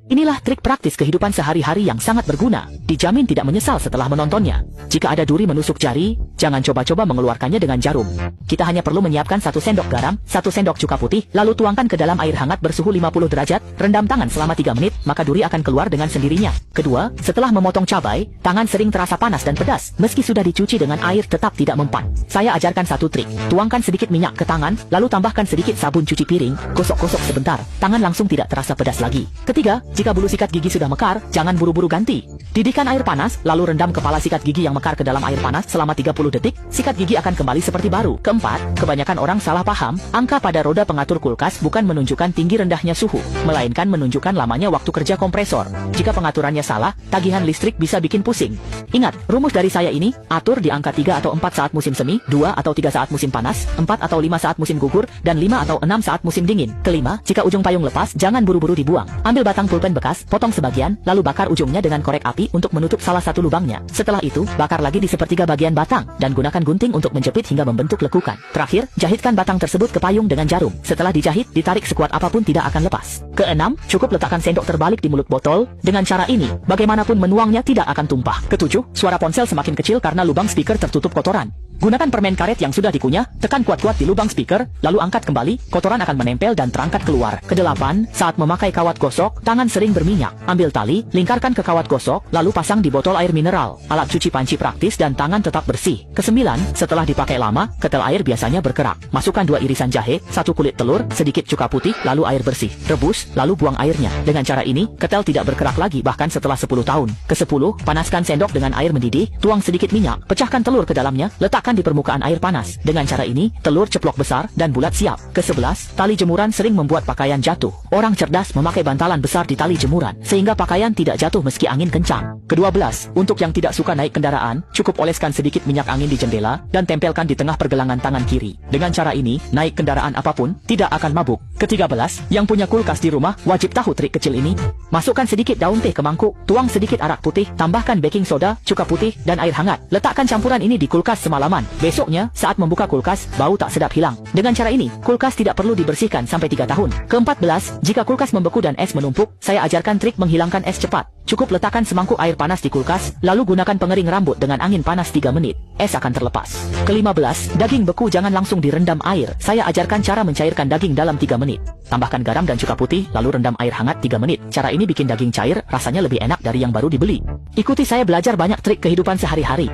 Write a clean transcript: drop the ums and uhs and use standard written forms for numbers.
Inilah trik praktis kehidupan sehari-hari yang sangat berguna, dijamin tidak menyesal setelah menontonnya. Jika ada duri menusuk jari, jangan coba-coba mengeluarkannya dengan jarum. Kita hanya perlu menyiapkan 1 sendok garam, 1 sendok cuka putih, lalu tuangkan ke dalam air hangat bersuhu 50 derajat, rendam tangan selama 3 menit, maka duri akan keluar dengan sendirinya. Kedua, setelah memotong cabai, tangan sering terasa panas dan pedas, meski sudah dicuci dengan air tetap tidak mempan. Saya ajarkan satu trik, tuangkan sedikit minyak ke tangan, lalu tambahkan sedikit sabun cuci piring, gosok-gosok sebentar, tangan langsung tidak terasa pedas lagi. Ketiga, jika bulu sikat gigi sudah mekar, jangan buru-buru ganti. Didihkan air panas, lalu rendam kepala sikat gigi yang mekar ke dalam air panas selama 30 detik, sikat gigi akan kembali seperti baru. Keempat, kebanyakan orang salah paham, angka pada roda pengatur kulkas bukan menunjukkan tinggi rendahnya suhu, melainkan menunjukkan lamanya waktu kerja kompresor. Jika pengaturannya salah, tagihan listrik bisa bikin pusing. Ingat, rumus dari saya ini, atur di angka 3 atau 4 saat musim semi, 2 atau 3 saat musim panas, 4 atau 5 saat musim gugur, dan 5 atau 6 saat musim dingin. Kelima, jika ujung payung lepas, jangan buru-buru dibuang. Ambil batang pulpen bekas, potong sebagian, lalu bakar ujungnya dengan korek api untuk menutup salah satu lubangnya. Setelah itu, bakar lagi di sepertiga bagian batang, dan gunakan gunting untuk menjepit hingga membentuk lekukan. Terakhir, jahitkan batang tersebut ke payung dengan jarum. Setelah dijahit, ditarik sekuat apapun tidak akan lepas. Keenam, cukup letakkan sendok terbalik di mulut botol. Dengan cara ini, bagaimanapun menuangnya tidak akan tumpah. Ketujuh, suara ponsel semakin kecil karena lubang speaker tertutup kotoran. Gunakan permen karet yang sudah dikunyah, tekan kuat-kuat di lubang speaker, lalu angkat kembali, kotoran akan menempel dan terangkat keluar. Kedelapan, saat memakai kawat gosok, tangan sering berminyak. Ambil tali, lingkarkan ke kawat gosok, lalu pasang di botol air mineral. Alat cuci panci praktis dan tangan tetap bersih. Kesembilan, setelah dipakai lama, ketel air biasanya berkerak. Masukkan 2 irisan jahe, 1 kulit telur, sedikit cuka putih, lalu air bersih. Rebus, lalu buang airnya. Dengan cara ini, ketel tidak berkerak lagi bahkan setelah 10 tahun. Kesepuluh, panaskan sendok dengan air mendidih, tuang sedikit minyak, pecahkan telur ke dalamnya, letakkan di permukaan air panas. Dengan cara ini, telur ceplok besar dan bulat siap. Ke-11, tali jemuran sering membuat pakaian jatuh. Orang cerdas memakai bantalan besar di tali jemuran, sehingga pakaian tidak jatuh meski angin kencang. Ke-12, untuk yang tidak suka naik kendaraan, cukup oleskan sedikit minyak angin di jendela, dan tempelkan di tengah pergelangan tangan kiri. Dengan cara ini, naik kendaraan apapun, tidak akan mabuk. Ke-13, yang punya kulkas di rumah, wajib tahu trik kecil ini. Masukkan sedikit daun teh ke mangkuk, tuang sedikit arak putih, tambahkan baking soda, cuka putih, dan air hangat. Letakkan campuran ini di kulkas semalaman. Besoknya, saat membuka kulkas, bau tak sedap hilang. Dengan cara ini, kulkas tidak perlu dibersihkan sampai 3 tahun. Ke-14, jika kulkas membeku dan es menumpuk, saya ajarkan trik menghilangkan es cepat. Cukup letakkan semangkuk air panas di kulkas, lalu gunakan pengering rambut dengan angin panas 3 menit. Es akan terlepas. Ke-15, daging beku jangan langsung direndam air. Saya ajarkan cara mencairkan daging dalam 3 menit. Tambahkan garam dan cuka putih, lalu rendam air hangat 3 menit. Cara ini bikin daging cair, rasanya lebih enak dari yang baru dibeli. Ikuti saya belajar banyak trik kehidupan sehari-hari.